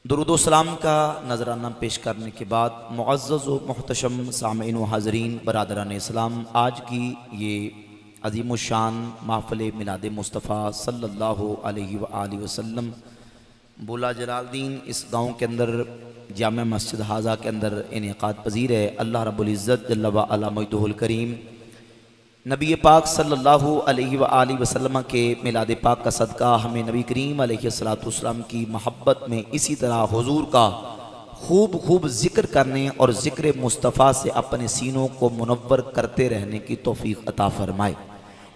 दुरूद व सलाम का नजराना पेश करने के बाद मुअज़्ज़ज़ व मुहतशम सामीन व हाज़रीन बरादरान इस्लाम, आज की ये अज़ीम शान महफ़िल मिलाद मुस्तफ़ा सल्लल्लाहु अलैहि व आलिहि वसल्लम बुला जलालुद्दीन इस गाँव के अंदर जामे मस्जिद हाजा के अंदर इनेक़ाद पज़ीर है। अल्लाह रब्बुल इज़्ज़त जल्ल व अला मजदुहुल करीम नबी पाक सल्लल्लाहु अलैहि व आलिहि वसल्लम के मिलाद पाक का सदका हमें नबी करीम अलैहिस्सलातु वस्सलाम की मोहब्बत में इसी तरह हुजूर का खूब खूब ज़िक्र करने और ज़िक्र मुस्तफ़ा से अपने सीनों को मुनव्वर करते रहने की तौफ़ीक़ अता फ़रमाए।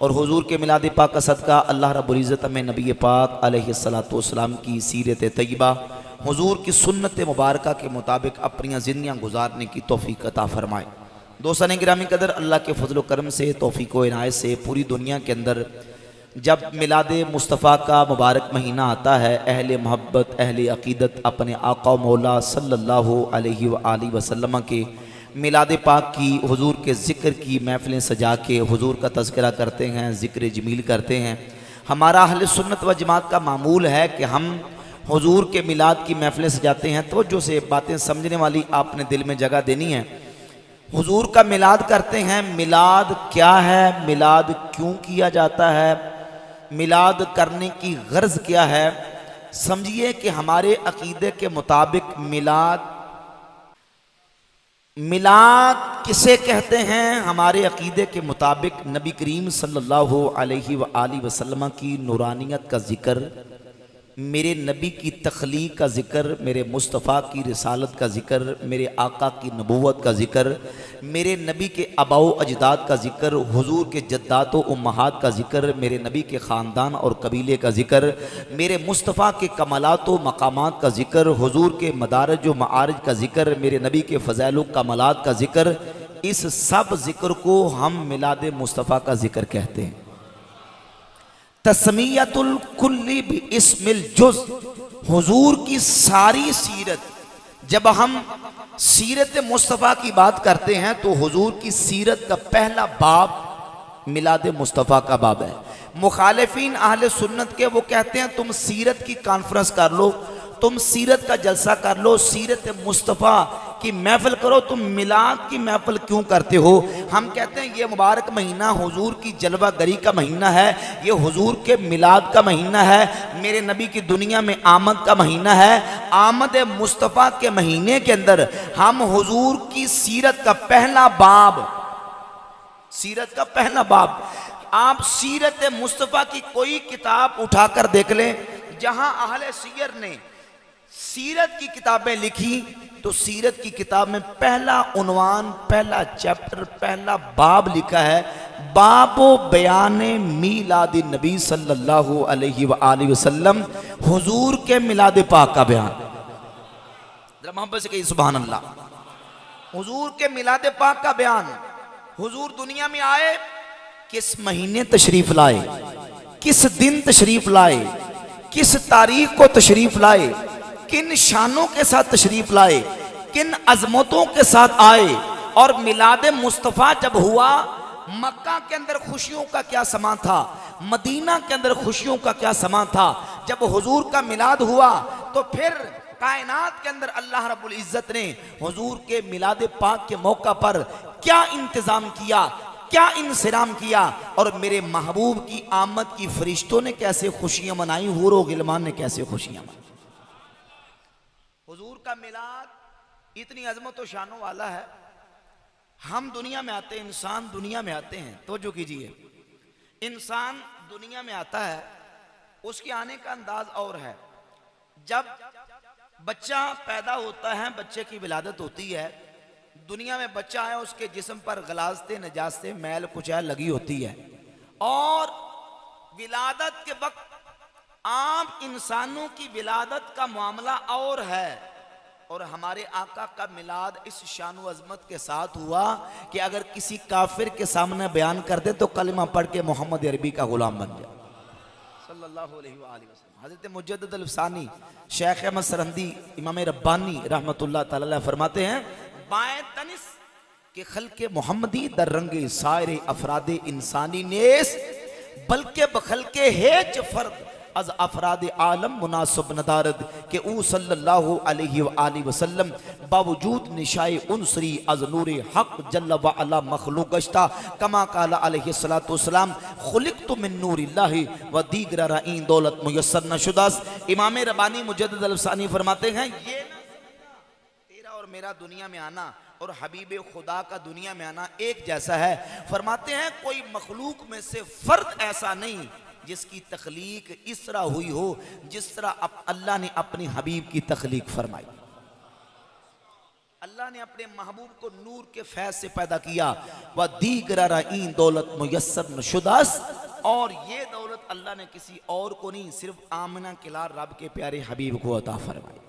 और हुजूर के मिलाद पाक का सदका अल्लाह रब्बुल इज़्ज़त में नबी पाक अलैहिस्सलातु वस्सलाम की सीरत तय्यबा हुजूर की सुन्नत मुबारका के मुताबिक अपनी ज़िंदगियाँ गुजारने की तौफ़ीक़ अता फ़रमाए। दोस्तों गिरामी कदर, अल्लाह के फजल करम से तौफ़ीक़ व इनायत से पूरी दुनिया के अंदर जब मिलाद मुस्तफ़ा का मुबारक महीना आता है, अहले मोहब्बत अहले अक़ीदत अपने आका मौला सल्लल्लाहु अलैहि व आलिहि वसल्लम के मिलाद पाक की हुजूर के ज़िक्र की महफ़िलें सजा के हुजूर का तज़किरा करते हैं, ज़िक्र जमील करते हैं। हमारा अहले सुन्नत व जमात का मामूल है कि हम हुजूर के मिलाद की महफ़िलें सजाते हैं। तवज्जो से बातें समझने वाली आपने दिल में जगह देनी है। हुजूर का मिलाद करते हैं। मिलाद क्या है, मिलाद क्यों किया जाता है, मिलाद करने की गर्ज क्या है? समझिए कि हमारे अकीदे के मुताबिक मिलाद किसे कहते हैं? हमारे अकीदे के मुताबिक नबी करीम सल्लल्लाहु अलैहि व आलिहि वसल्लम की नूरानियत का ज़िक्र, मेरे नबी की तख्लीक का ज़िक्र, मेरे मुस्तफ़ा की रिसालत का ज़िक्र, मेरे आका की नबूवत का ज़िक्र, मेरे नबी के अबाओ अजदाद का ज़िक्र, हुजूर के जद्दात व उम्महात का ज़िक्र, मेरे नबी के ख़ानदान और कबीले का ज़िक्र, मेरे मुस्तफ़ा के कमालात व मकामात का ज़िक्र, हुजूर के मदारज व माआरिज का ज़िक्र, मेरे नबी के फ़ज़ाइल व कमालात का ज़िक्र। इस सब ज़िक्र को हम मिलाद मुस्तफ़ा का ज़िक्र कहते हैं। तस्मियतुल कुल्ली बिस्मिल जुज़, हुजूर की सारी सीरत, जब हम सीरत मुस्तफ़ा की बात करते हैं तो हुजूर की सीरत का पहला बाब मिलाद मुस्तफ़ा का बाब है। मुखालिफीन अहले सुन्नत के वो कहते हैं तुम सीरत की कॉन्फ्रेंस कर लो, तुम सीरत का जलसा कर लो, सीरत मुस्तफ़ा की महफिल करो, तुम मिलाद की महफिल क्यों करते हो? हम कहते हैं ये मुबारक महीना हुजूर की जलवा गरी का महीना है, ये हुजूर के मिलाद का महीना है, मेरे नबी की दुनिया में आमद का महीना है। आमद मुस्तफ़ा के महीने के अंदर हम हुजूर की सीरत का पहला बाब, सीरत का पहला बाब, आप सीरत मुस्तफ़ा की कोई किताब उठाकर देख लें, जहां अहले सीयर ने सीरत की किताबें लिखी तो सीरत की किताब में पहला उन्वान, पहला चैप्टर, पहला बाब लिखा है बाबो बयाने मीलाद नबी सल्लल्लाहु अलैहि व आलिहि वसल्लम, हुजूर के मिलाद पाक का बयान। जरा मोहब्बत से कहिए सुभान अल्लाह। हुजूर के मिलाद पाक का बयान। हुजूर दुनिया में आए, किस महीने तशरीफ लाए, किस दिन तशरीफ लाए, किस तारीख को तशरीफ लाए, किन शानों के साथ तशरीफ लाए, किन अजमतों के साथ आए। और मिलाद मुस्तफ़ा जब हुआ, मक्का के अंदर खुशियों का क्या समा था, मदीना के अंदर खुशियों का क्या समा था। जब हुजूर का मिलाद हुआ तो फिर कायनात के अंदर अल्लाह रब्बुल इज़्ज़त ने हुजूर के मिलाद पाक के मौका पर क्या इंतज़ाम किया, क्या इंसराम किया, और मेरे महबूब की आमद की फरिश्तों ने कैसे खुशियां मनाई, हूर व गिलमान ने कैसे खुशियां मनाई। हुजूर का मिलाद इतनी अजमत व शानों वाला है। हम दुनिया में आते हैं, इंसान दुनिया में आते हैं, तो जो कीजिए, इंसान दुनिया में आता है, उसके आने का अंदाज और है। जब बच्चा पैदा होता है, बच्चे की विलादत होती है, दुनिया में बच्चा है, उसके जिस्म पर गलाजते नजास्ते मैल कुचैल लगी होती है। और विलादत के वक्त आम इंसानों की विलादत का मामला और है, और हमारे आका का मिलाद इस शान व अजमत के साथ हुआ कि अगर किसी काफिर के सामने बयान कर दे तो कलमा पढ़ के मोहम्मद अरबी का गुलाम बन जाए सल्लल्लाहु अलैहि वसल्लम। हज़रत मुजद्दिद अल-अफ़सानी शेख अहमद सरहंदी इमाम रब्बानी रहमतुल्लाह ताला अलैह फरमाते हैं, बाएं तनिस के खल्के मोहम्मदी दर रंगे सायरे अफरादे इंसानी नेस, बल्कि बखल के हेच फर्द अज अफराद आलम मुनासिब नदारद के ऊ सल्लल्लाहु अलैहि व आलिहि वसल्लम बावजूद निशाए उनसरी अज नूरे हक जल्ल व अला मखलूक गश्ता कमा काला अलैहि सलातु वसलाम खुलिक़्तु मिन नूरिल्लाहि व दीगर रईन दौलत मुयस्सर न शुदास। इमाम रब्बानी मुजद्दिद अल-अफ़सानी फरमाते हैं ये तेरा और मेरा दुनिया में आना और हबीब खुदा का दुनिया में आना एक जैसा है। फरमाते हैं कोई मखलूक में से फर्द ऐसा नहीं जिसकी तख्लीक इस तरह हुई हो जिस तरह अल्लाह ने अपने हबीब की तख्लीक फरमाई। अल्लाह ने अपने महबूब को नूर के फैज से पैदा किया। व दीगर रईन दौलत मुयस्सर न शुदास, और ये दौलत अल्लाह ने किसी और को नहीं सिर्फ आमना के लाल रब के प्यारे हबीब को अता फरमाई।